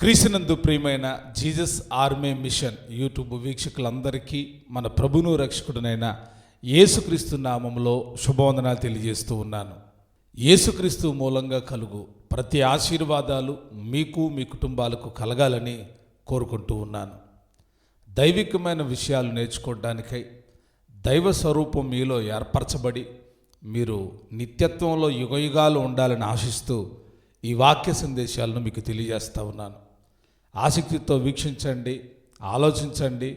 క్రీస్తునందు ప్రియమైన Jesus army machine YouTube వీక్షకులందరికీ మన ప్రభువును రక్షకుడునైన యేసుక్రీస్తు నామములో శుభవందనాలు తెలియజేస్తూ ఉన్నాను. యేసుక్రీస్తు మూలంగా కలుగు ప్రతి ఆశీర్వాదాలు మీకు మీ కుటుంబాలకు కలగాలని కోరుకుంటూ ఉన్నాను. దైవికమైన విషయాలు నేర్చుకోవడానికై దైవ స్వరూపం మీలో ఏర్పరచబడి మీరు నిత్యత్వంలో యుగయుగాలు ఉండాలని ఆశిస్తూ ఈ వాక్య సందేశాలను మీకు తెలియజేస్తూ ఉన్నాను. ఆసక్తితో వీక్షించండి, ఆలోచించండి,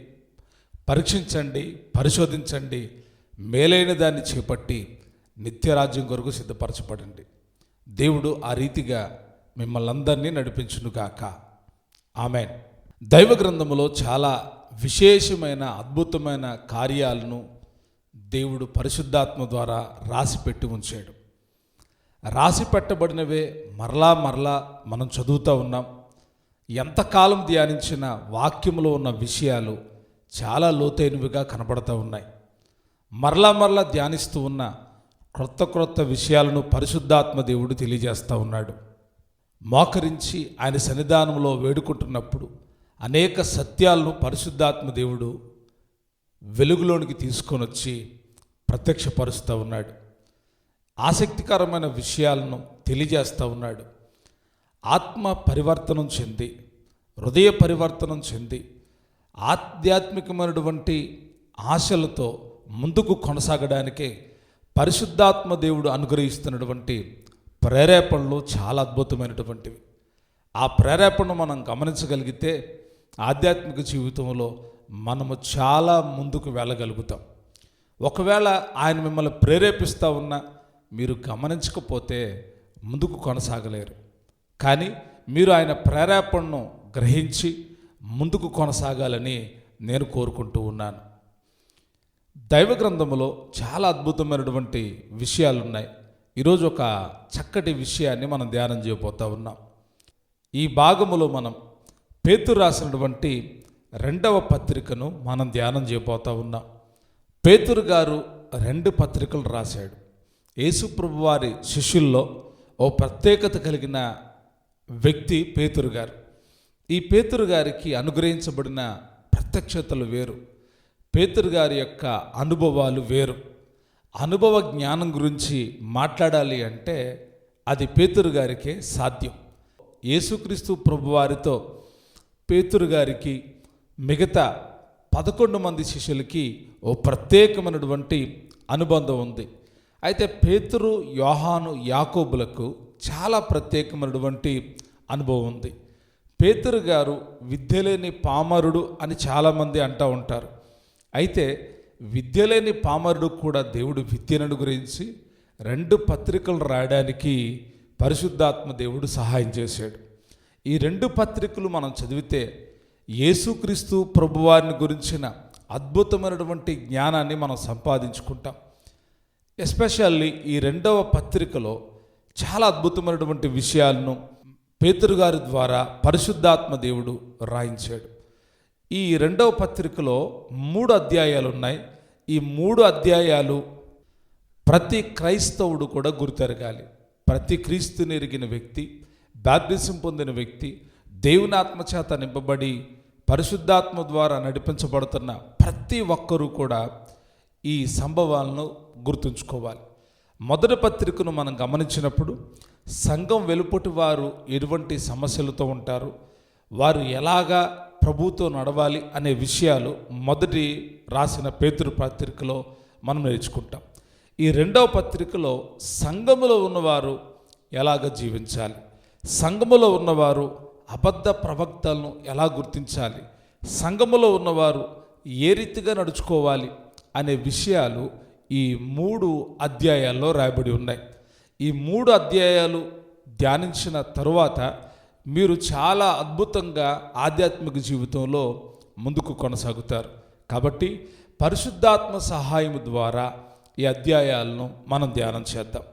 పరీక్షించండి, పరిశోధించండి, మేలైన దాన్ని చేపట్టి నిత్యరాజ్యం కొరకు సిద్ధపరచబడండి. దేవుడు ఆ రీతిగా మిమ్మల్ని అందరినీ నడిపించునుగాక. ఆమెన్. దైవ గ్రంథములో చాలా విశేషమైన అద్భుతమైన కార్యాలను దేవుడు పరిశుద్ధాత్మ ద్వారా రాసిపెట్టి ఉంచాడు. రాసి పెట్టబడినవే మరలా మనం చదువుతూ ఉన్నాం. ఎంతకాలం ధ్యానించిన వాక్యంలో ఉన్న విషయాలు చాలా లోతైనవిగా కనబడుతూ ఉన్నాయి. మరలా ధ్యానిస్తూ ఉన్న క్రొత్త విషయాలను పరిశుద్ధాత్మ దేవుడు తెలియజేస్తూ ఉన్నాడు. మోకరించి ఆయన సన్నిధానంలో వేడుకుంటున్నప్పుడు అనేక సత్యాలను పరిశుద్ధాత్మ దేవుడు వెలుగులోనికి తీసుకొని వచ్చి ప్రత్యక్షపరుస్తూ ఉన్నాడు. ఆసక్తికరమైన విషయాలను తెలియజేస్తూ ఉన్నాడు. ఆత్మ పరివర్తనం చెంది, హృదయ పరివర్తనం చెంది, ఆధ్యాత్మికమైనటువంటి ఆశలతో ముందుకు కొనసాగడానికే పరిశుద్ధాత్మ దేవుడు అనుగ్రహిస్తున్నటువంటి ప్రేరేపణలు చాలా అద్భుతమైనటువంటివి. ఆ ప్రేరేపణను మనం గమనించగలిగితే ఆధ్యాత్మిక జీవితంలో మనము చాలా ముందుకు వెళ్ళగలుగుతాం. ఒకవేళ ఆయన మిమ్మల్ని ప్రేరేపిస్తూ ఉన్నా మీరు గమనించకపోతే ముందుకు కొనసాగలేరు. కానీ మీరు ఆయన ప్రేరేపణను గ్రహించి ముందుకు కొనసాగాలని నేను కోరుకుంటూ ఉన్నాను. దైవ గ్రంథములో చాలా అద్భుతమైనటువంటి విషయాలు ఉన్నాయి. ఈరోజు ఒక చక్కటి విషయాన్ని మనం ధ్యానం చేయబోతూ ఉన్నాం. ఈ భాగములో మనం పేతురు రాసినటువంటి 2వ పత్రికను మనం ధ్యానం చేయబోతూ ఉన్నాం. పేతురు గారు 2 పత్రికలు రాశాడు. యేసు ప్రభువారి శిష్యుల్లో ఓ ప్రత్యేకత కలిగిన వ్యక్తి పేతురు గారు. ఈ పేతురు గారికి అనుగ్రహించబడిన ప్రత్యక్షతలు వేరు, పేతురు గారి యొక్క అనుభవాలు వేరు. అనుభవ జ్ఞానం గురించి మాట్లాడాలి అంటే అది పేతురు గారికే సాధ్యం. యేసుక్రీస్తు ప్రభువారితో పేతురు గారికి మిగతా 11 మంది శిష్యులకి ఓ ప్రత్యేకమైనటువంటి అనుబంధం ఉంది. అయితే పేతురు, యోహాను, యాకోబులకు చాలా ప్రత్యేకమైనటువంటి అనుభవం ఉంది. పేతురు గారు విద్యలేని పామరుడు అని చాలామంది అంటూ ఉంటారు. అయితే విద్యలేని పామరుడు కూడా దేవుడు విద్యను గురించి 2 పత్రికలు రాయడానికి పరిశుద్ధాత్మ దేవుడు సహాయం చేశాడు. ఈ 2 పత్రికలు మనం చదివితే యేసుక్రీస్తు ప్రభువారిని గురించిన అద్భుతమైనటువంటి జ్ఞానాన్ని మనం సంపాదించుకుంటాం. ఎస్పెషల్లీ ఈ 2వ పత్రికలో చాలా అద్భుతమైనటువంటి విషయాలను పేతురు గారి ద్వారా పరిశుద్ధాత్మ దేవుడు రాయించాడు. ఈ 2వ పత్రికలో 3 అధ్యాయాలు ఉన్నాయి. ఈ 3 అధ్యాయాలు ప్రతి క్రైస్తవుడు కూడా గుర్తెరగాలి. ప్రతి క్రీస్తుని ఎరిగిన వ్యక్తి, బాప్టిజం పొందిన వ్యక్తి, దేవుని ఆత్మచేత నింపబడి పరిశుద్ధాత్మ ద్వారా నడిపించబడుతున్న ప్రతి ఒక్కరూ కూడా ఈ సంభవాలను గుర్తుంచుకోవాలి. మొదటి పత్రికను మనం గమనించినప్పుడు సంఘం వెలుపటి వారు ఎటువంటి సమస్యలతో ఉంటారు, వారు ఎలాగా ప్రభువుతో నడవాలి అనే విషయాలు మొదటి రాసిన పేతురు పత్రికలో మనం నేర్చుకుంటాం. ఈ 2వ పత్రికలో సంఘములో ఉన్నవారు ఎలాగ జీవించాలి, సంఘములో ఉన్నవారు అబద్ధ ప్రవక్తలను ఎలా గుర్తించాలి, సంఘములో ఉన్నవారు ఏ రీతిగా నడుచుకోవాలి అనే విషయాలు ఈ 3 అధ్యాయాల్లో రాయబడి ఉన్నాయి. ఈ 3 అధ్యాయాలు ధ్యానించిన తరువాత మీరు చాలా అద్భుతంగా ఆధ్యాత్మిక జీవితంలో ముందుకు కొనసాగుతారు. కాబట్టి పరిశుద్ధాత్మ సహాయం ద్వారా ఈ అధ్యాయాలను మనం ధ్యానం చేద్దాం.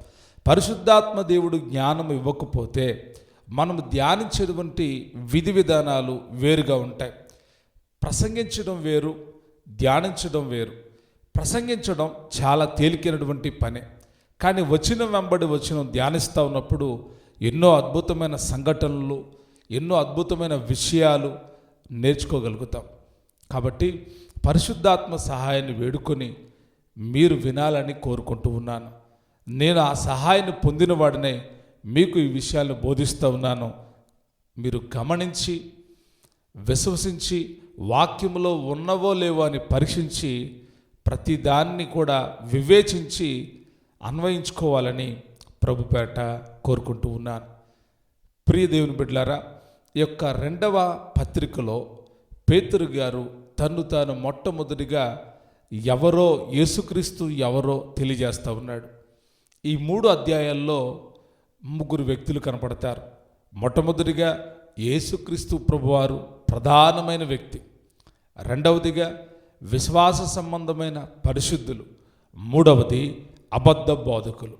పరిశుద్ధాత్మ దేవుడు జ్ఞానం ఇవ్వకపోతే మనం ధ్యానించేటువంటి విధి విధానాలు వేరుగా ఉంటాయి. ప్రసంగించడం వేరు, ధ్యానించడం వేరు. ప్రసంగించడం చాలా తేలికైనటువంటి పనే. కానీ వచనం వెంబడి వచనం ధ్యానిస్తూ ఉన్నప్పుడు ఎన్నో అద్భుతమైన సంఘటనలు, ఎన్నో అద్భుతమైన విషయాలు నేర్చుకోగలుగుతాం. కాబట్టి పరిశుద్ధాత్మ సహాయాన్ని వేడుకొని మీరు వినాలని కోరుకుంటూ ఉన్నాను. నేను ఆ సహాయాన్ని పొందిన వాడినే మీకు ఈ విషయాలను బోధిస్తూ ఉన్నాను. మీరు గమనించి విశ్వసించి వాక్యములో ఉన్నవో లేవో అని పరీక్షించి ప్రతిదాన్ని కూడా వివేచించి అన్వయించుకోవాలని ప్రభుపేట కోరుకుంటూ ఉన్నాను. ప్రియ దేవుని బిడ్డలారా, ఈ యొక్క 2వ పత్రికలో పేతురు గారు తన్ను తాను మొట్టమొదటిగా ఎవరో, యేసుక్రీస్తు ఎవరో తెలియజేస్తూ ఉన్నాడు. ఈ 3 అధ్యాయాల్లో 3 వ్యక్తులు కనపడతారు. మొట్టమొదటిగా యేసుక్రీస్తు ప్రభువారు ప్రధానమైన వ్యక్తి, రెండవదిగా విశ్వాస సంబంధమైన పరిశుద్ధులు, మూడవది అబద్ధ బోధకులు.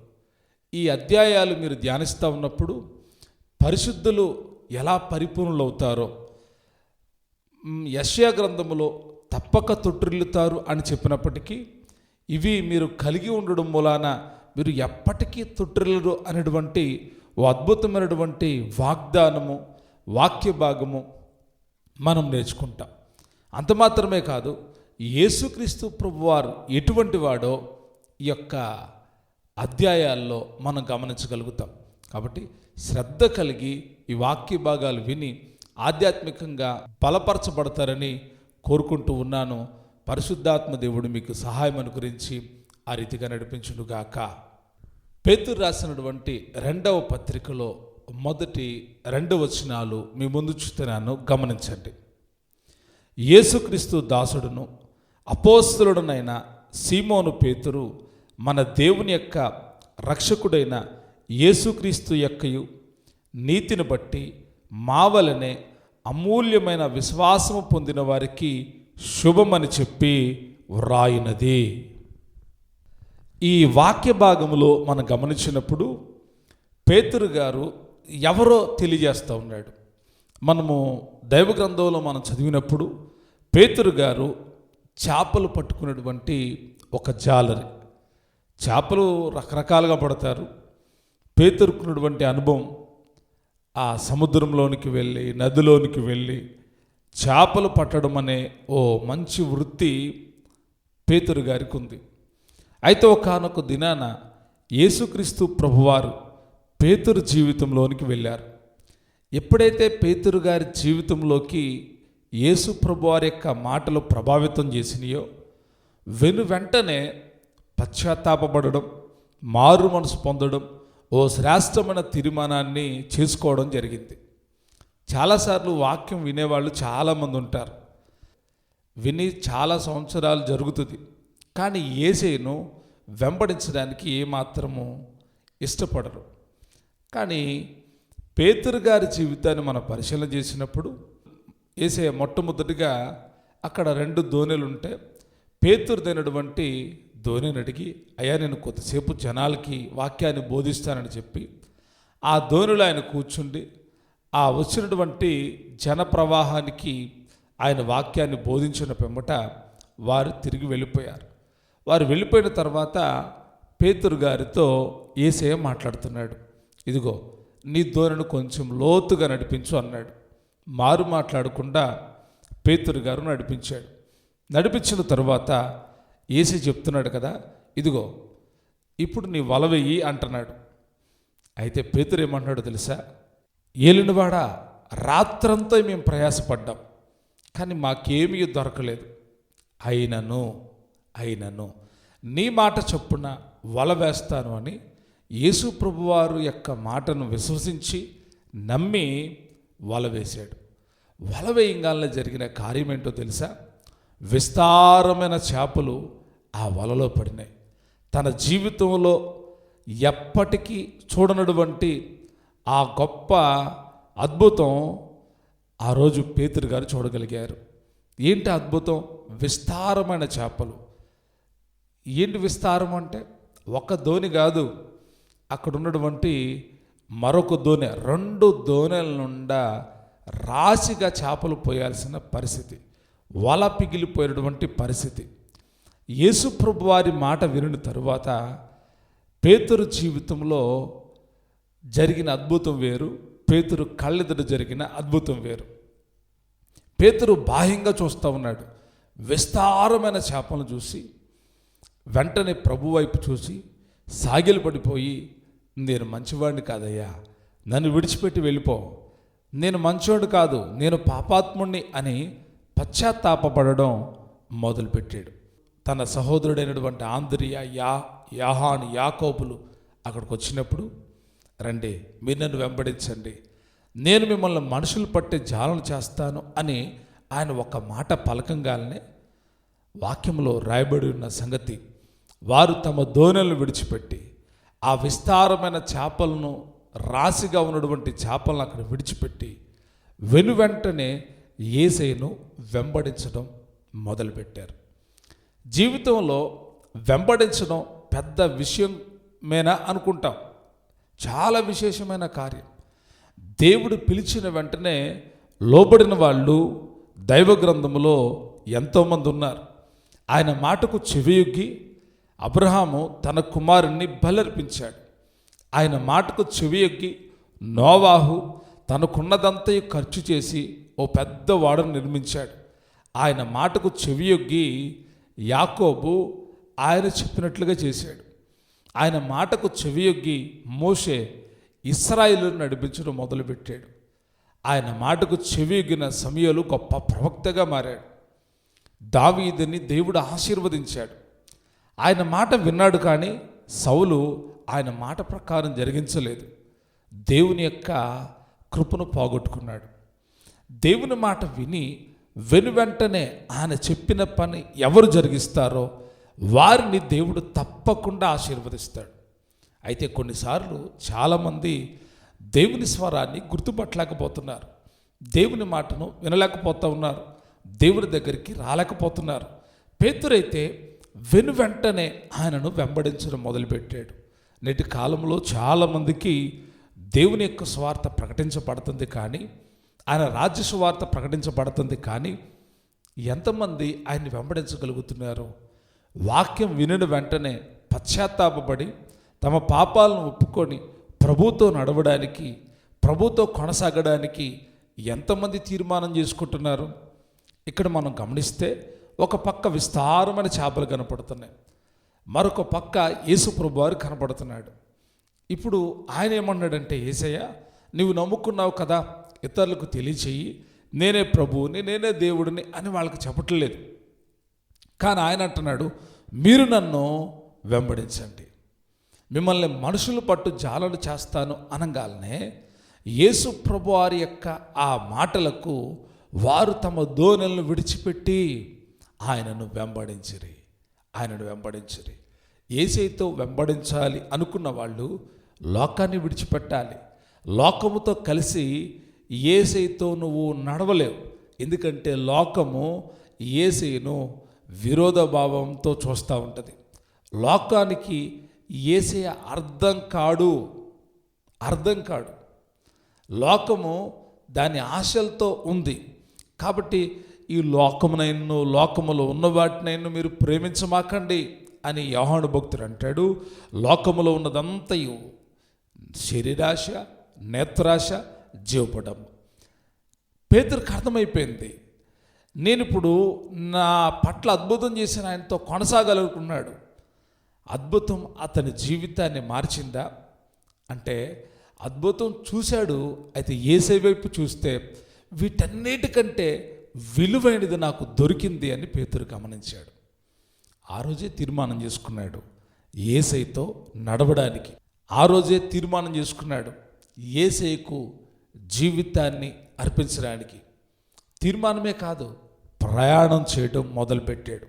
ఈ అధ్యాయాలు మీరు ధ్యానిస్తూ ఉన్నప్పుడు పరిశుద్ధులు ఎలా పరిపూర్ణులు అవుతారో, యెషయా గ్రంథములో తప్పక తొట్టిల్లుతారు అని చెప్పినప్పటికీ ఇవి మీరు కలిగి ఉండడం మూలాన మీరు ఎప్పటికీ తొట్టిల్లరు అనేటువంటి ఓ అద్భుతమైనటువంటి వాగ్దానము, వాక్య భాగము మనం నేర్చుకుంటాం. అంత మాత్రమే కాదు, యేసుక్రీస్తు ప్రభువారు ఎటువంటి వాడో ఈ యొక్క అధ్యాయాల్లో మనం గమనించగలుగుతాం. కాబట్టి శ్రద్ధ కలిగి ఈ వాక్య భాగాలు విని ఆధ్యాత్మికంగా బలపరచబడతారని కోరుకుంటూ ఉన్నాను. పరిశుద్ధాత్మ దేవుడు మీకు సహాయం అనుగ్రహించి ఆ రీతిగా నడిపించునుగాక. పేతురు రాసినటువంటి 2వ పత్రికలో మొదటి 2 వచనాలు మీ ముందు చూస్తున్నాను, గమనించండి. యేసుక్రీస్తు దాసుడును అపోస్తలుడునైన సీమోను పేతురు మన దేవుని యొక్క రక్షకుడైన యేసుక్రీస్తు యొక్కయు నీతిని బట్టి మా వలనే అమూల్యమైన విశ్వాసము పొందిన వారికి శుభమని చెప్పి వ్రాయినది. ఈ వాక్య భాగములో మనం గమనించినప్పుడు పేతురు గారు ఎవరో తెలియజేస్తూ ఉన్నాడు. మనము దైవ గ్రంథంలో మనం చదివినప్పుడు పేతురు గారు చేపలు పట్టుకునేటువంటి ఒక జాలరి. చేపలు రకరకాలుగా పడతారు. పేతురుకున్నటువంటి అనుభవం ఆ సముద్రంలోనికి వెళ్ళి, నదిలోనికి వెళ్ళి చేపలు పట్టడం అనే ఓ మంచి వృత్తి పేతురు గారికి ఉంది. అయితే ఒకానొక దినాన యేసుక్రీస్తు ప్రభువారు పేతురు జీవితంలోనికి వెళ్ళారు. ఎప్పుడైతే పేతురు గారి జీవితంలోకి యేసు ప్రభువారి యొక్క మాటలు ప్రభావితం చేసినాయో, వెంటనే పశ్చాత్తాపపడడం, మారు మనసు పొందడం, ఓ శ్రేష్టమైన తీర్మానాన్ని చేసుకోవడం జరిగింది. చాలాసార్లు వాక్యం వినేవాళ్ళు చాలామంది ఉంటారు. విని చాలా సంవత్సరాలు జరుగుతుంది, కానీ యేసేను వెంబడించడానికి ఏమాత్రము ఇష్టపడరు. కానీ పేతురు గారి జీవితాన్ని మనం పరిశీలన చేసినప్పుడు యేసయ్య మొట్టమొదటిగా అక్కడ 2 దోణెలు ఉంటే పేతురు తినటువంటి దోణిని అడిగి, అయ్యా నేను కొద్దిసేపు జనాలకి వాక్యాన్ని బోధిస్తానని చెప్పి ఆ దోణిలో ఆయన కూర్చుండి ఆ వచ్చినటువంటి జన ప్రవాహానికి ఆయన వాక్యాన్ని బోధించిన పిమ్మట వారు తిరిగి వెళ్ళిపోయారు. వారు వెళ్ళిపోయిన తర్వాత పేతురు గారితో యేసయ్య మాట్లాడుతున్నాడు. ఇదిగో నీ దోణిని కొంచెం లోతుగా నడిపించు అన్నాడు. మారు మాట్లాడకుండా పేతురు గారు నడిపించాడు. నడిపించిన తరువాత యేసయ్య చెప్తున్నాడు కదా, ఇదిగో ఇప్పుడు నీ వల వెయ్యి అంటున్నాడు. అయితే పేతురు ఏమంటున్నాడో తెలుసా? ఏలినవాడా, రాత్రంతా మేము ప్రయాసపడ్డాం, కానీ మాకేమీ దొరకలేదు. అయినను నీ మాట చొప్పున వల వేస్తాను అని యేసు ప్రభువారు యొక్క మాటను విశ్వసించి నమ్మి వల వేశాడు. వల వేయంగానే జరిగిన కార్యం ఏంటో తెలుసా? విస్తారమైన చేపలు ఆ వలలో పడినాయి. తన జీవితంలో ఎప్పటికీ చూడనటువంటి ఆ గొప్ప అద్భుతం ఆ రోజు పేతురు గారు చూడగలిగారు. ఏంటి అద్భుతం? విస్తారమైన చేపలు. ఏంటి విస్తారం అంటే? ఒక దోణి కాదు, అక్కడ ఉన్నటువంటి మరొక దోణి, 2 దోణెల నుండా రాశిగా చేపలు పోయాల్సిన పరిస్థితి, వల పిగిలిపోయినటువంటి పరిస్థితి. యేసు ప్రభు వారి మాట వినిన తరువాత పేతురు జీవితంలో జరిగిన అద్భుతం వేరు, పేతురు కళ్ళెదుట జరిగిన అద్భుతం వేరు. పేతురు బాహ్యంగా చూస్తూ ఉన్నాడు. విస్తారమైన చేపలను చూసి వెంటనే ప్రభు వైపు చూసి సాగిలు పడిపోయి, నేను మంచివాడిని కాదయ్యా, నన్ను విడిచిపెట్టి వెళ్ళిపో, నేను మంచోడు కాదు, నేను పాపాత్ముణ్ణి అని పశ్చాత్తాపపడడం మొదలుపెట్టాడు. తన సహోదరుడైనటువంటి ఆంద్రియా, యాహాను, యాకోబులు అక్కడికి వచ్చినప్పుడు, రండి మీరు నన్ను వెంబడించండి, నేను మిమ్మల్ని మనుషులు పట్టే జాలను చేస్తాను అని ఆయన ఒక మాట పలకంగానే వాక్యంలో రాయబడి ఉన్న సంగతి, వారు తమ దోణెలను విడిచిపెట్టి ఆ విస్తారమైన చేపలను, రాశిగా ఉన్నటువంటి చేపలను అక్కడ విడిచిపెట్టి వెనువెంటనే యేసయ్యను వెంబడించడం మొదలుపెట్టారు. జీవితంలో వెంబడించడం పెద్ద విషయమేనా అనుకుంటాం. చాలా విశేషమైన కార్యం. దేవుడు పిలిచిన వెంటనే లోబడిన వాళ్ళు దైవ గ్రంథములో ఎంతోమంది ఉన్నారు. ఆయన మాటకు చెవియొగ్గి అబ్రహాము తన కుమారుణ్ణి బలర్పించాడు. ఆయన మాటకు చెవియొగ్గి నోవాహు తనకున్నదంతయు ఖర్చు చేసి ఓ పెద్ద వాడను నిర్మించాడు. ఆయన మాటకు చెవియొగ్గి యాకోబు ఆయన చెప్పినట్లుగా చేశాడు. ఆయన మాటకు చెవియొగ్గి మోషే ఇశ్రాయేలును నడిపించడం మొదలుపెట్టాడు. ఆయన మాటకు చెవియొగ్గిన సమూయేలు గొప్ప ప్రవక్తగా మారాడు. దావీదుని దేవుడు ఆశీర్వదించాడు. ఆయన మాట విన్నాడు, కానీ సౌలు ఆయన మాట ప్రకారం జరిగించలేదు. దేవుని యొక్క కృపను పోగొట్టుకున్నాడు. దేవుని మాట విని వెనువెంటనే ఆయన చెప్పిన పని ఎవరు జరిగిస్తారో వారిని దేవుడు తప్పకుండా ఆశీర్వదిస్తాడు. అయితే కొన్నిసార్లు చాలామంది దేవుని స్వరాన్ని గుర్తుపట్టలేకపోతున్నారు, దేవుని మాటను వినలేకపోతూ ఉన్నారు, దేవుని దగ్గరికి రాలేకపోతున్నారు. పేతురైతే వెనువెంటనే ఆయనను వెంబడించడం మొదలుపెట్టాడు. నేటి కాలంలో చాలామందికి దేవుని యొక్క స్వార్థ ప్రకటించబడుతుంది, కానీ ఆయన రాజ్య సువార్త ప్రకటించబడుతుంది, కానీ ఎంతమంది ఆయన్ని వెంబడించగలుగుతున్నారు? వాక్యం వినిన వెంటనే పశ్చాత్తాపపడి తమ పాపాలను ఒప్పుకొని ప్రభుతో నడవడానికి, ప్రభుతో కొనసాగడానికి ఎంతమంది తీర్మానం చేసుకుంటున్నారు? ఇక్కడ మనం గమనిస్తే ఒక పక్క విస్తారమైన చేపలు కనపడుతున్నాయి, మరొక పక్క యేసు ప్రభువారు కనపడుతున్నాడు. ఇప్పుడు ఆయన ఏమన్నాడంటే, యేసయ్య నువ్వు నమ్ముకున్నావు కదా, ఇతరులకు తెలియచేయి, నేనే ప్రభువుని, నేనే దేవుడిని అని వాళ్ళకి చెప్పట్లేదు. కానీ ఆయన అంటున్నాడు, మీరు నన్ను వెంబడించండి, మిమ్మల్ని మనుషులు పట్టు జాలలు చేస్తాను అనగానే యేసు ప్రభువారి యొక్క ఆ మాటలకు వారు తమ దోణెలను విడిచిపెట్టి ఆయనను వెంబడించిరి. యేసయ్యతో వెంబడించాలి అనుకున్న వాళ్ళు లోకాన్ని విడిచిపెట్టాలి. లోకముతో కలిసి యేసయ్యతో నువ్వు నడవలేవు. ఎందుకంటే లోకము యేసయ్యను విరోధభావంతో చూస్తూ ఉంటుంది. లోకానికి యేసయ్య అర్థం కాడు. లోకము దాని ఆశలతో ఉంది. కాబట్టి ఈ లోకములో ఉన్న వాటినైనా మీరు ప్రేమించమాకండి అని యోహాను భక్తుడు అంటాడు. లోకములో ఉన్నదంతయు శరీరాశ, నేత్రాశ, జీవపడం. పేతురుకు అర్థమైపోయింది, నేను ఇప్పుడు నా పట్ల అద్భుతం చేసిన ఆయనతో కొనసాగాలనుకున్నాడు. అద్భుతం అతని జీవితాన్ని మార్చిందా అంటే, అద్భుతం చూశాడు. అయితే యేసయ్య వైపు చూస్తే వీటన్నిటికంటే విలువైనది నాకు దొరికింది అని పేతురు గమనించాడు. ఆ రోజే తీర్మానం చేసుకున్నాడు యేసయ్యతో నడవడానికి. ఆ రోజే తీర్మానం చేసుకున్నాడు యేసయ్యకు జీవితాన్ని అర్పించడానికి. తీర్మానమే కాదు, ప్రయాణం చేయడం మొదలుపెట్టాడు.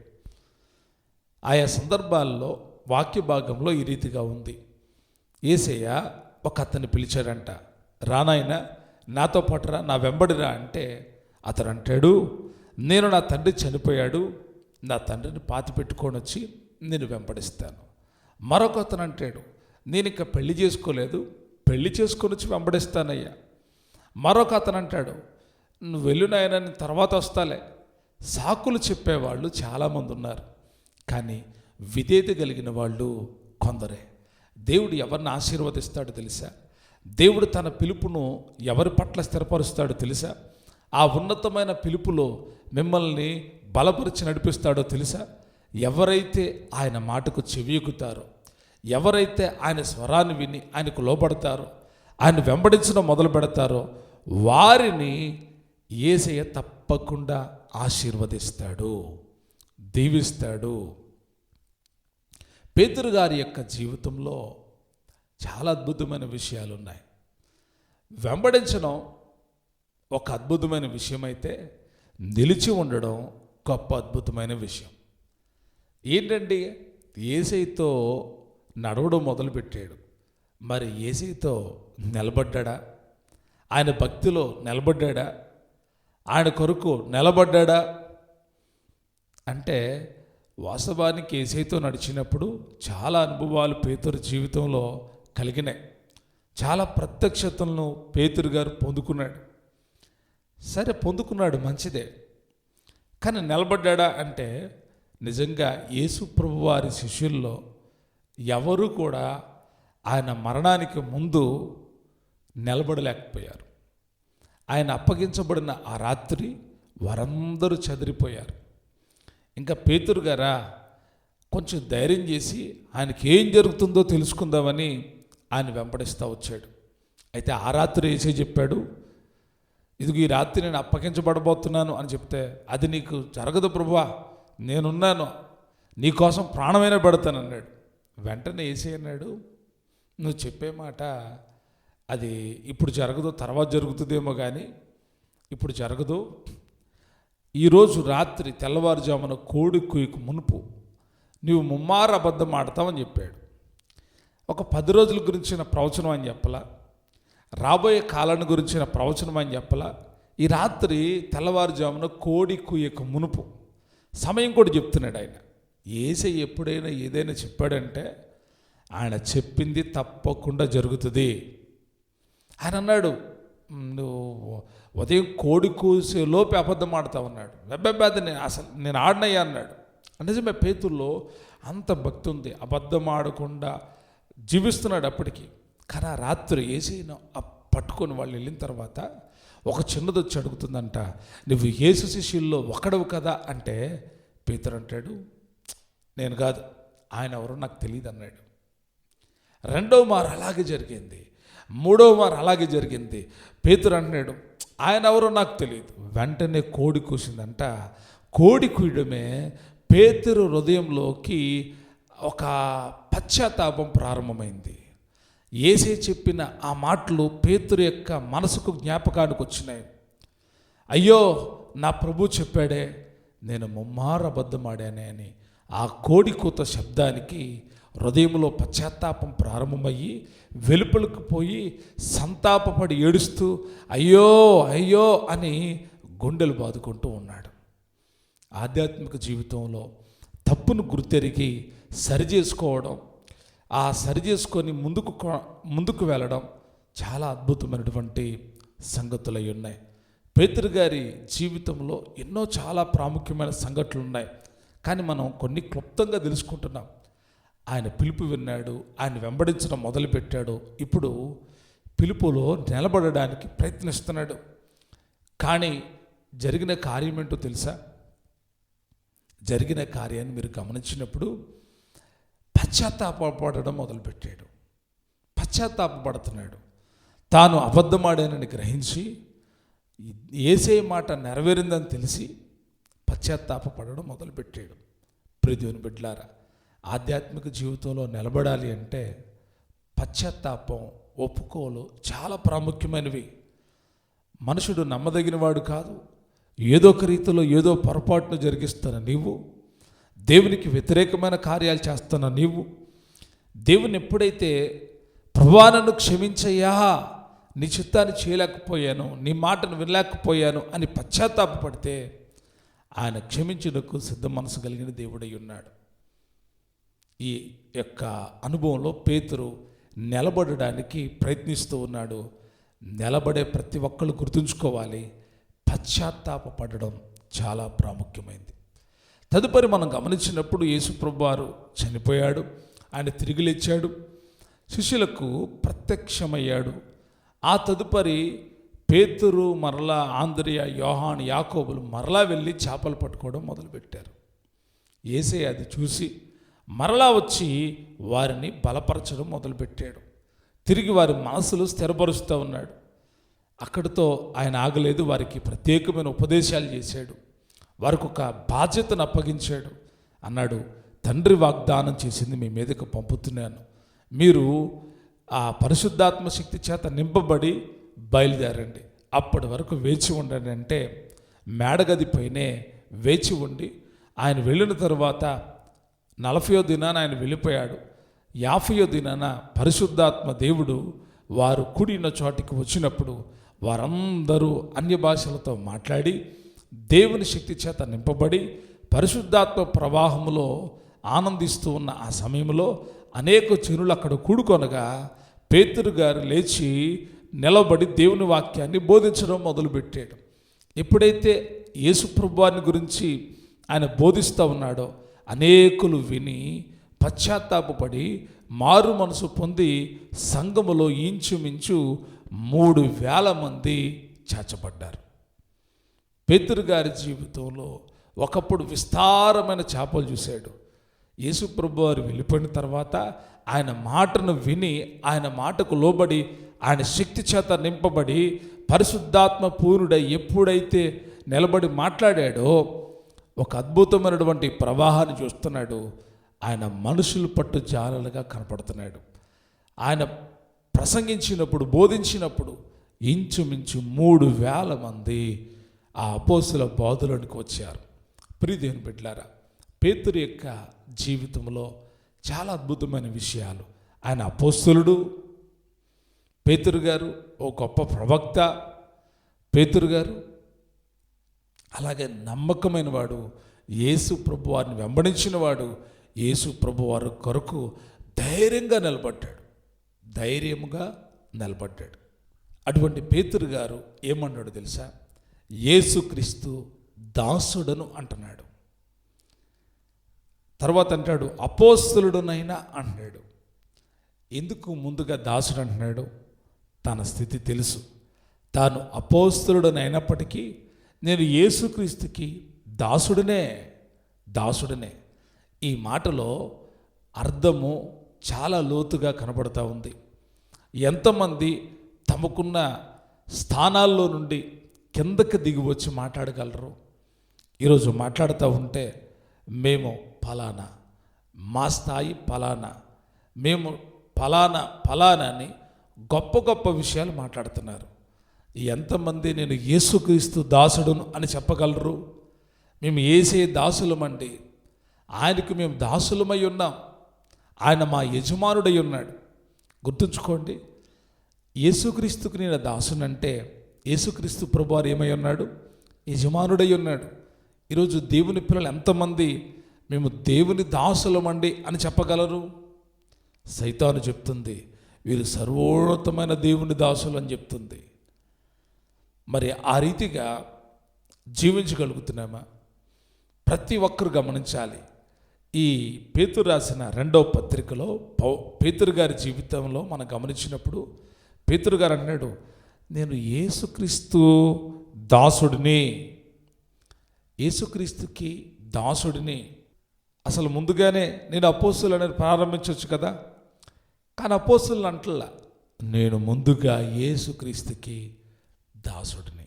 ఆయా సందర్భాల్లో వాక్య భాగంలో ఈ రీతిగా ఉంది. యేసయ్య ఒక అతన్ని పిలిచాడంట, రానాయన నాతో పాటురా, నా వెంబడిరా అంటే అతను అంటాడు, నేను నా తండ్రి చనిపోయాడు, నా తండ్రిని పాతి పెట్టుకొని వచ్చి నేను వెంబడిస్తాను. మరొక అతను అంటాడు, నేను ఇంకా పెళ్లి చేసుకోలేదు, పెళ్లి చేసుకొని వచ్చి వెంబడిస్తానయ్యా. మరొక అతను అంటాడు, నువ్వు వెళ్ళినాయన తర్వాత వస్తాలే. సాకులు చెప్పేవాళ్ళు చాలామంది ఉన్నారు, కానీ విధేయత కలిగిన వాళ్ళు కొందరే. దేవుడు ఎవరిని ఆశీర్వదిస్తాడో తెలుసా? దేవుడు తన పిలుపును ఎవరి పట్ల స్థిరపరుస్తాడో తెలుసా? ఆ ఉన్నతమైన పిలుపులో మిమ్మల్ని బలపరిచి నడిపిస్తాడో తెలుసా? ఎవరైతే ఆయన మాటకు చెవియెక్కుతారో, ఎవరైతే ఆయన స్వరాన్ని విని ఆయనకు లోబడతారో, ఆయన వెంబడించడం మొదలు పెడతారో వారిని యేసయ్య తప్పకుండా ఆశీర్వదిస్తాడు, దీవిస్తాడు. పేతురు గారి యొక్క జీవితంలో చాలా అద్భుతమైన విషయాలు ఉన్నాయి. వెంబడించడం ఒక అద్భుతమైన విషయం అయితే, నిలిచి ఉండడం గొప్ప అద్భుతమైన విషయం. ఏంటండి, యేసయ్యతో నడవడం మొదలుపెట్టాడు. మరి యేసయ్యతో నిలబడ్డా? ఆయన భక్తిలో నిలబడ్డా? ఆయన కొరకు నిలబడ్డా? అంటే వాస్తవానికి యేసయ్యతో నడిచినప్పుడు చాలా అనుభవాలు పేతురు జీవితంలో కలిగినాయి. చాలా ప్రత్యక్షతలను పేతురు గారు పొందుకున్నాడు. సరే, పొందుకున్నాడు, మంచిదే. కానీ నిలబడ్డా అంటే నిజంగా యేసు ప్రభు వారి శిష్యుల్లో ఎవరు కూడా ఆయన మరణానికి ముందు నిలబడలేకపోయారు. ఆయన అప్పగించబడిన ఆ రాత్రి వారందరూ చెదిరిపోయారు. ఇంకా పేతురు గారా కొంచెం ధైర్యం చేసి ఆయనకి ఏం జరుగుతుందో తెలుసుకుందామని ఆయన వెంబడిస్తూ వచ్చాడు. అయితే ఆ రాత్రి యేసయ్య చెప్పాడు, ఇదిగో ఈ రాత్రి నేను అప్పగించబడబోతున్నాను అని చెప్తే, అది నీకు జరగదు ప్రభువా, నేనున్నాను, నీకోసం ప్రాణమైనా పెడతానన్నాడు. వెంటనే యేసయ్య అన్నాడు, నువ్వు చెప్పే మాట అది ఇప్పుడు జరగదు, తర్వాత జరుగుతుందేమో కానీ ఇప్పుడు జరగదు. ఈరోజు రాత్రి తెల్లవారుజామున కోడి కుయ్యకు మునుపు నీవు ముమ్మారు అబద్ధం ఆడతావని చెప్పాడు. ఒక 10 రోజుల గురించిన ప్రవచనం అని చెప్పలా, రాబోయే కాలాన్ని గురించిన ప్రవచనం అని చెప్పలా. ఈ రాత్రి తెల్లవారుజామున కోడి కుయ్యకు మునుపు సమయం కూడా చెప్తున్నాడు ఆయన. యేసయ్య ఎప్పుడైనా ఏదైనా చెప్పాడంటే ఆయన చెప్పింది తప్పకుండా జరుగుతుంది. ఆయన అన్నాడు, నువ్వు ఉదయం కోడి కూసే లోపే అబద్ధం ఆడుతావు అన్నాడు. వెబ్బెబ్బది నేను ఆడినయ్యా అన్నాడు. నిజమే, పేతుల్లో అంత భక్తి ఉంది, అబద్ధం ఆడకుండా జీవిస్తున్నాడు అప్పటికి. కానీ ఆ రాత్రి యేసయ్యను పట్టుకొని వాళ్ళు వెళ్ళిన తర్వాత ఒక చిన్నది వచ్చి అడుగుతుందంట, నువ్వు యేసు శిష్యుల్లో ఒకడవు కదా అంటే పేతురు అంటాడు, నేను కాదు, ఆయన ఎవరో నాకు తెలియదు అన్నాడు. రెండవ మారు అలాగే జరిగింది, మూడవ మారు అలాగే జరిగింది. పేతురు అంటున్నాడు, ఆయన ఎవరో నాకు తెలియదు. వెంటనే కోడి కూసిందంట. కోడి కూయడమే పేతురు హృదయంలోకి ఒక పశ్చాత్తాపం ప్రారంభమైంది. యేసయ్య చెప్పిన ఆ మాటలు పేతురు యొక్క మనసుకు జ్ఞాపకానికి వచ్చినాయి. అయ్యో, నా ప్రభు చెప్పాడే, నేను ముమ్మారు అబద్ధం ఆడానే అని. ఆ కోడి కూత శబ్దానికి హృదయంలో పశ్చాత్తాపం ప్రారంభమయ్యి వెలుపలకు పోయి సంతాపపడి ఏడుస్తూ అయ్యో అయ్యో అని గుండెలు బాదుకుంటూ ఉన్నాడు. ఆధ్యాత్మిక జీవితంలో తప్పును గుర్తెరిగి సరిచేసుకోవడం, ఆ సరిచేసుకొని ముందుకు వెళ్ళడం చాలా అద్భుతమైనటువంటి సంగతులు అయి ఉన్నాయి. పేతురు గారి జీవితంలో ఎన్నో చాలా ప్రాముఖ్యమైన సంఘటనలు ఉన్నాయి. కానీ మనం కొన్ని క్లుప్తంగా తెలుసుకుంటున్నాం. ఆయన పిలుపు విన్నాడు, ఆయన వెంబడించడం మొదలుపెట్టాడు. ఇప్పుడు పిలుపులో నిలబడడానికి ప్రయత్నిస్తున్నాడు. కానీ జరిగిన కార్యం ఏంటో తెలుసా? జరిగిన కార్యాన్ని మీరు గమనించినప్పుడు పశ్చాత్తాపడడం మొదలుపెట్టాడు. పశ్చాత్తాపడుతున్నాడు. తాను అబద్ధమాడానని గ్రహించి యేసయ్య మాట నెరవేరిందని తెలిసి పశ్చాత్తాపడడం మొదలుపెట్టాడు. ప్రియదేవుని బిడ్డలారా, ఆధ్యాత్మిక జీవితంలో నిలబడాలి అంటే పశ్చాత్తాపం, ఒప్పుకోలు చాలా ప్రాముఖ్యమైనవి. మనుషుడు నమ్మదగినవాడు కాదు. ఏదో ఒక రీతిలో ఏదో పొరపాటును జరిగిస్తున్న నీవు, దేవునికి వ్యతిరేకమైన కార్యాలు చేస్తున్న నీవు, దేవుని ఎప్పుడైతే ప్రభువా నన్ను క్షమించయ్యా, నీ చిత్తాన్ని చేయలేకపోయాను, నీ మాటను వినలేకపోయాను అని పశ్చాత్తాపడితే ఆయన క్షమించుటకు సిద్ధ మనసు కలిగిన దేవుడై ఉన్నాడు. ఈ యొక్క అనుభవంలో పేతురు నిలబడడానికి ప్రయత్నిస్తూ ఉన్నాడు. నిలబడే ప్రతి ఒక్కళ్ళు గుర్తుంచుకోవాలి, పశ్చాత్తాపడడం చాలా ప్రాముఖ్యమైంది. తదుపరి మనం గమనించినప్పుడు యేసు ప్రభువారు చనిపోయాడు, ఆయన తిరిగి లేచాడు, శిష్యులకు ప్రత్యక్షమయ్యాడు, ఆ తదుపరి పేతురు మరలా ఆంద్రియ యోహాను యాకోబులు మరలా వెళ్ళి చేపలు పట్టుకోవడం మొదలుపెట్టారు. యేసయ్య అది చూసి మరలా వచ్చి వారిని బలపరచడం మొదలుపెట్టాడు. తిరిగి వారి మనసులు స్థిరపరుస్తూ ఉన్నాడు. అక్కడితో ఆయన ఆగలేదు. వారికి ప్రత్యేకమైన ఉపదేశాలు చేశాడు. వారికి ఒక బాధ్యతను అప్పగించాడు. అన్నాడు, తండ్రి వాగ్దానం చేసింది మీ మీదకు పంపుతున్నాను. మీరు ఆ పరిశుద్ధాత్మ శక్తి చేత నింపబడి బయలుదేరండి. అప్పటి వరకు వేచి ఉండండి అంటే మేడగది పైనే వేచి ఉండి ఆయన వెళ్ళిన తరువాత 40వ దినాన ఆయన వెళ్ళిపోయాడు. 50వ దినాన పరిశుద్ధాత్మ దేవుడు వారు కూడిన చోటికి వచ్చినప్పుడు వారందరూ అన్య భాషలతో మాట్లాడి దేవుని శక్తి చేత నింపబడి పరిశుద్ధాత్మ ప్రవాహంలో ఆనందిస్తూ ఉన్న ఆ సమయంలో అనేక జనులు అక్కడ కూడుకొనగా పేతురు గారు లేచి నిలబడి దేవుని వాక్యాన్ని బోధించడం మొదలుపెట్టాడు. ఎప్పుడైతే యేసు ప్రభువాని గురించి ఆయన బోధిస్తూ ఉన్నాడో అనేకులు విని పశ్చాత్తాపపడి మారు మనసు పొంది సంఘములో ఇంచుమించు 3,000 మంది చేర్చబడ్డారు. పేతురు గారి జీవితంలో ఒకప్పుడు విస్తారమైన చేపలు చూశాడు. యేసు ప్రభువు వారు వెళ్ళిపోయిన తర్వాత ఆయన మాటను విని ఆయన మాటకు లోబడి ఆయన శక్తి చేత నింపబడి పరిశుద్ధాత్మ పూర్ణుడై ఎప్పుడైతే నిలబడి మాట్లాడాడో ఒక అద్భుతమైనటువంటి ప్రవాహాన్ని చూస్తున్నాడు. ఆయన మనుషులు పట్టు జాలలుగా కనపడుతున్నాడు. ఆయన ప్రసంగించినప్పుడు బోధించినప్పుడు ఇంచుమించు 3,000 మంది ఆ అపోస్తుల బోధలోనికి వచ్చారు. ప్రియదేవుని బిడ్డలారా, పేతురు యొక్క జీవితంలో చాలా అద్భుతమైన విషయాలు. ఆయన అపోస్తులుడు, పేతురు గారు ఓ గొప్ప ప్రవక్త, పేతురు గారు అలాగే నమ్మకమైన వాడు, యేసు ప్రభు వారిని వెంబడించిన వాడు, యేసు ప్రభు వారి కొరకు ధైర్యంగా నిలబడ్డాడు. అటువంటి పేతురు గారు ఏమన్నాడు తెలుసా? యేసుక్రీస్తు దాసుడను అంటున్నాడు. తర్వాత అంటాడు అపోస్తలుడునైనా అంటున్నాడు. ఎందుకు ముందుగా దాసుడు అంటున్నాడు? తన స్థితి తెలుసు. తాను అపోస్తలుడనైనప్పటికీ నేను యేసుక్రీస్తుకి దాసుడనే. ఈ మాటలో అర్థము చాలా లోతుగా కనబడుతూ ఉంది. ఎంతమంది తమకున్న స్థానాల్లో నుండి కిందకి దిగి వచ్చి మాట్లాడగలరు? ఈరోజు మాట్లాడుతూ ఉంటే మేము ఫలానా, మా స్థాయి ఫలానా, మేము ఫలానా అని గొప్ప గొప్ప విషయాలు మాట్లాడుతున్నారు. ఎంతమంది నేను యేసుక్రీస్తు దాసుడును అని చెప్పగలరు? మేము యేసే దాసులమండి, ఆయనకు మేము దాసులమై ఉన్నాం, ఆయన మా యజమానుడై ఉన్నాడు. గుర్తుంచుకోండి, యేసుక్రీస్తుకు నేను దాసునంటే యేసుక్రీస్తు ప్రభువారు ఏమై ఉన్నాడు? యజమానుడై ఉన్నాడు. ఈరోజు దేవుని పిల్లలు ఎంతమంది మేము దేవుని దాసులమండి అని చెప్పగలరు? సైతాను చెప్తుంది వీరు సర్వోన్నతమైన దేవుని దాసులు అని చెప్తుంది. మరి ఆ రీతిగా జీవించగలుగుతున్నామా? ప్రతి ఒక్కరు గమనించాలి. ఈ పేతురు రాసిన 2వ పత్రికలో పేతురు గారి జీవితంలో మనం గమనించినప్పుడు పేతురు గారు అన్నాడు, నేను యేసుక్రీస్తు దాసుడిని, యేసుక్రీస్తుకి దాసుడిని. అసలు ముందుగానే నేను అపోస్తులు అనేది ప్రారంభించవచ్చు కదా, కానీ అపోస్తులు అంటలా, నేను ముందుగా యేసుక్రీస్తుకి దాసుడిని.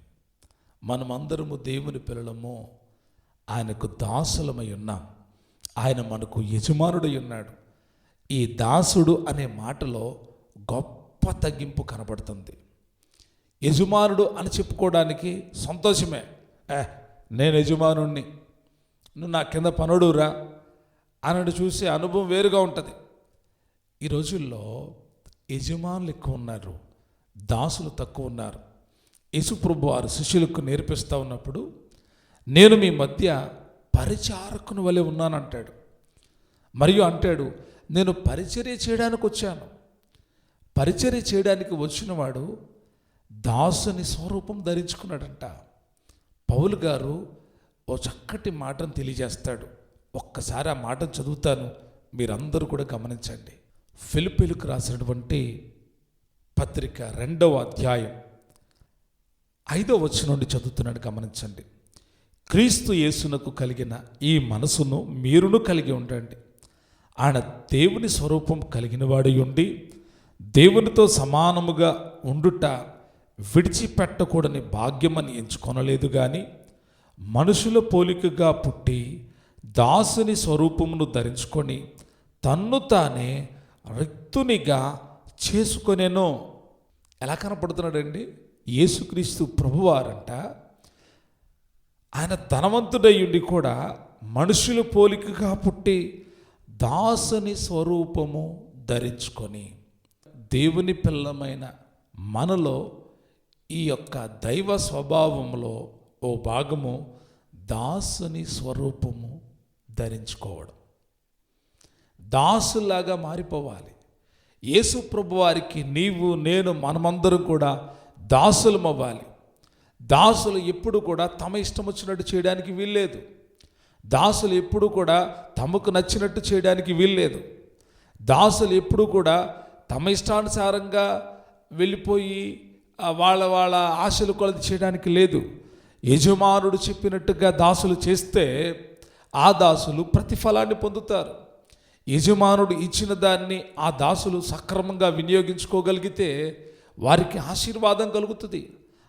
మనమందరము దేవుని పిల్లలము, ఆయనకు దాసులమై ఉన్నాం, ఆయన మనకు యజమానుడై ఉన్నాడు. ఈ దాసుడు అనే మాటలో గొప్ప తగ్గింపు కనబడుతుంది. యజమానుడు అని చెప్పుకోవడానికి సంతోషమే, నేను యజమానుణ్ణి, నువ్వు నా కింద పనుడురా అన్నట్టు చూసే అనుభవం వేరుగా ఉంటుంది. ఈ రోజుల్లో యజమానులు ఎక్కువ ఉన్నారు, దాసులు తక్కువ ఉన్నారు. యేసుప్రభు వారు శిష్యులకు నేర్పిస్తూ ఉన్నప్పుడు నేను మీ మధ్య పరిచారకుని వలె ఉన్నానంటాడు. మరియు అంటాడు, నేను పరిచర్య చేయడానికి వచ్చాను. పరిచర్య చేయడానికి వచ్చినవాడు దాసుని స్వరూపం ధరించుకున్నాడంట. పౌలు గారు ఓ చక్కటి మాటను తెలియజేస్తాడు. ఒక్కసారి ఆ మాటను చదువుతాను, మీరందరూ కూడా గమనించండి. ఫిలిప్పీలకు రాసినటువంటి పత్రిక 2వ అధ్యాయం 5వ వచనం నుండి చదువుతున్నాడు, గమనించండి. క్రీస్తు యేసునకు కలిగిన ఈ మనసును మీరును కలిగి ఉండండి. ఆయన దేవుని స్వరూపం కలిగిన వాడై ఉండి దేవునితో సమానముగా ఉండుట విడిచిపెట్టకూడని భాగ్యమని ఎంచుకొనలేదు కానీ, మనుషుల పోలికగా పుట్టి దాసుని స్వరూపమును ధరించుకొని తన్ను తానే రిక్తునిగా చేసుకొనెను. ఎలా కనపడుతున్నాడండి? యేసుక్రీస్తు ప్రభువారంట ఆయన ధనవంతుడై ఉండి కూడా మనుషుల పోలికగా పుట్టి దాసుని స్వరూపము ధరించుకొని, దేవుని పిల్లమైన మనలో ఈ యొక్క దైవ స్వభావంలో ఓ భాగము దాసుని స్వరూపము ధరించుకోవడం, దాసులాగా మారిపోవాలి. యేసు ప్రభు వారికి నీవు నేను మనమందరం కూడా దాసులం అవ్వాలి. దాసులు ఎప్పుడు కూడా తమ ఇష్టం వచ్చినట్టు చేయడానికి వీల్లేదు. దాసులు ఎప్పుడు కూడా తమకు నచ్చినట్టు చేయడానికి వీల్లేదు. దాసులు ఎప్పుడు కూడా తమ ఇష్టానుసారంగా వెళ్ళిపోయి వాళ్ళ ఆశలు కొలది చేయడానికి లేదు. యజమానుడు చెప్పినట్టుగా దాసులు చేస్తే ఆ దాసులు ప్రతిఫలాన్ని పొందుతారు. యజమానుడు ఇచ్చిన దాన్ని ఆ దాసులు సక్రమంగా వినియోగించుకోగలిగితే వారికి ఆశీర్వాదం కలుగుతుంది.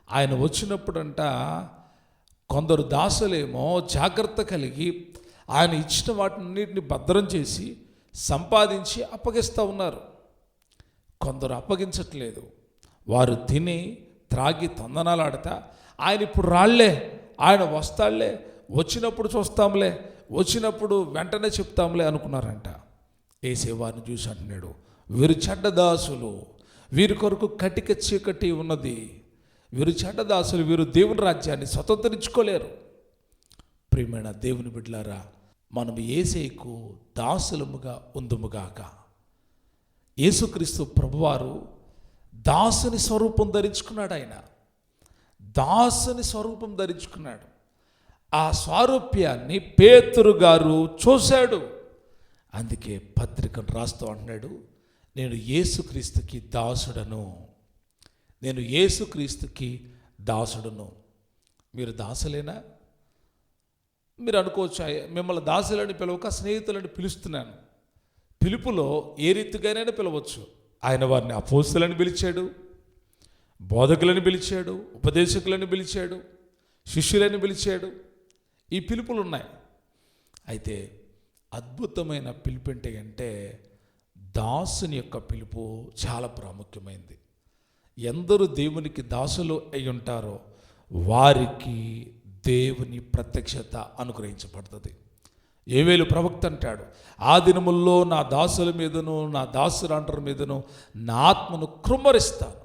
ఆయన వచ్చినప్పుడంట కొందరు దాసులేమో జాగ్రత్త కలిగి ఆయన ఇచ్చిన వాటినన్నిటిని భద్రం చేసి సంపాదించి అప్పగిస్తూ ఉన్నారు. కొందరు అప్పగించట్లేదు. వారు తిని త్రాగి తందనాలాడతా ఆయన ఇప్పుడు రాళ్లే, ఆయన వస్తాళ్లే, వచ్చినప్పుడు చూస్తాంలే, వచ్చినప్పుడు వెంటనే చెప్తాంలే అనుకున్నారంట. యేసే వారిని చూసి అంటున్నాడు, వీరు చెడ్డదాసులు, వీరి కొరకు కటిక చీకటి ఉన్నది, వీరు చెడ్డదాసులు, వీరు దేవుని రాజ్యాన్ని స్వతంత్రించుకోలేరు. ప్రియమైన దేవుని బిడ్డలారా, మనం యేసేకు దాసులముగా ఉందుముగాక. యేసుక్రీస్తు ప్రభువారు దాసుని స్వరూపం ధరించుకున్నాడు. ఆయన దాసుని స్వరూపం ధరించుకున్నాడు. ఆ స్వారూప్యాన్ని పేతురు గారు చూశాడు. అందుకే పత్రికను రాస్తూ అంటున్నాడు, నేను యేసుక్రీస్తుకి దాసుడను, నేను యేసుక్రీస్తుకి దాసుడును. మీరు దాసులేనా? మీరు అనుకోవచ్చు, మిమ్మల్ని దాసులని పిలవక స్నేహితులని పిలుస్తున్నాను. పిలుపులో ఏ రీతిగానైనా పిలవచ్చు. ఆయన వారిని అపోస్తలులని పిలిచాడు, బోధకులని పిలిచాడు, ఉపదేశకులని పిలిచాడు, శిష్యులని పిలిచాడు. ఈ పిలుపులు ఉన్నాయి. అయితే అద్భుతమైన పిలుపు అంటే దాసుని యొక్క పిలుపు చాలా ప్రాముఖ్యమైనది. ఎందరు దేవునికి దాసులు అయి ఉంటారో వారికి దేవుని ప్రత్యక్షత అనుగ్రహించబడుతుంది. యోవేలు ప్రవక్త అంటాడు, ఆ దినముల్లో నా దాసుల మీదను నా దాసురాండ్ర మీదను నా ఆత్మను కృమ్మరిస్తాను.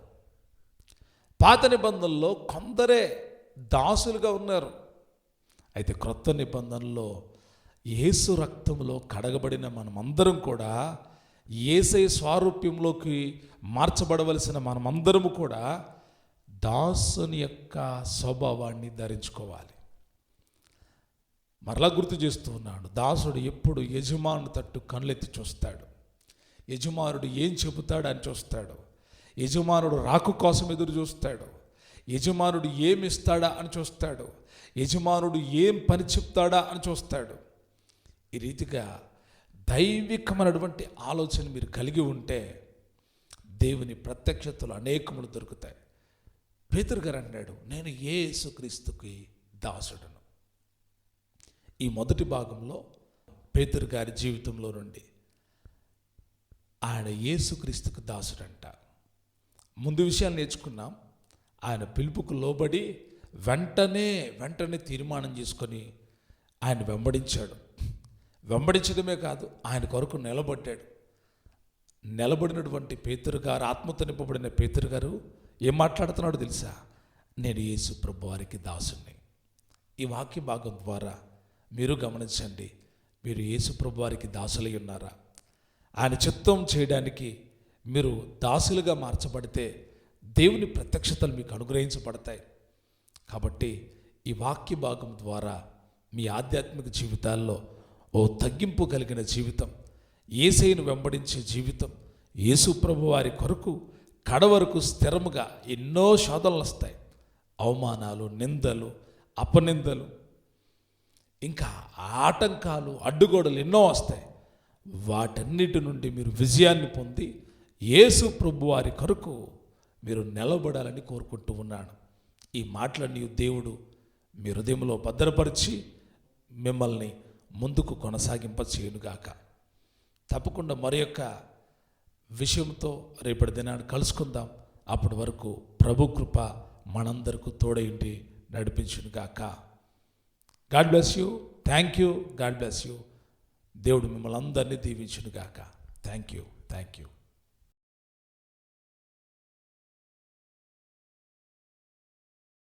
పాత నిబంధనలో కొందరే దాసులుగా ఉన్నారు. అయితే క్రొత్త నిబంధనలో యేసు రక్తంలో కడగబడిన మనమందరం కూడా యేసయ్య స్వారూప్యంలోకి మార్చబడవలసిన మనమందరము కూడా దాసుని యొక్క స్వభావాన్ని ధరించుకోవాలి. మరలా గుర్తు చేస్తూ ఉన్నాడు, దాసుడు ఎప్పుడు యజమాను తట్టు కళ్ళెత్తి చూస్తాడు. యజమానుడు ఏం చెబుతాడు అని చూస్తాడు. యజమానుడు రాకు కోసం ఎదురు చూస్తాడు. యజమానుడు ఏమి ఇస్తాడా అని చూస్తాడు. యజమానుడు ఏం పని చెప్తాడా అని చూస్తాడు. ఈ రీతిగా దైవికమైనటువంటి ఆలోచన మీరు కలిగి ఉంటే దేవుని ప్రత్యక్షతలు అనేకములు దొరుకుతాయి. పేతురు గారు అన్నాడు, నేను యేసుక్రీస్తుకి దాసుడను. ఈ మొదటి భాగంలో పేతురు గారి జీవితంలో నుండి ఆయన యేసుక్రీస్తుకు దాసుడంట. ముందు విషయాలు నేర్చుకున్నాం. ఆయన పిలుపుకు లోబడి వెంటనే తీర్మానం చేసుకొని ఆయన వెంబడించాడు. వెంబడించడమే కాదు, ఆయన కొరకు నిలబడ్డాడు. నిలబడినటువంటి పేతురు గారు, ఆత్మతో నింపబడిన పేతురు గారు ఏం మాట్లాడుతున్నాడో తెలుసా? నేను యేసు ప్రభు వారికి దాసుని. ఈ వాక్య భాగం ద్వారా మీరు గమనించండి, మీరు యేసు ప్రభు వారికి దాసులై ఉన్నారా? ఆయన చిత్తం చేయడానికి మీరు దాసులుగా మార్చబడితే దేవుని ప్రత్యక్షతలు మీకు అనుగ్రహించబడతాయి. కాబట్టి ఈ వాక్య భాగం ద్వారా మీ ఆధ్యాత్మిక జీవితాల్లో ఓ తగ్గింపు కలిగిన జీవితం, యేసయ్యను వెంబడించే జీవితం, యేసు ప్రభు వారి కొరకు కడవరకు స్థిరముగా ఎన్నో శోధనలు వస్తాయి, అవమానాలు, నిందలు, అపనిందలు, ఇంకా ఆటంకాలు, అడ్డుగోడలు ఎన్నో వస్తాయి. వాటన్నిటి నుండి మీరు విజయాన్ని పొంది యేసు ప్రభు వారి కొరకు మీరు నిలబడాలని కోరుకుంటూ ఉన్నాను. ఈ మాటలన్నీ దేవుడు మీ హృదయంలో భద్రపరిచి మిమ్మల్ని ముందుకు కొనసాగింప చేయునుగాక. తప్పకుండా మరి యొక్క విషయంతో రేపటి దినాన్ని కలుసుకుందాం. అప్పటి వరకు ప్రభు కృప మనందరికీ తోడైండి నడిపించునుగాక. God bless you. Thank you. God bless you. దేవుడు మిమ్మల్ని అందరినీ దీవించునుగాక. Thank you.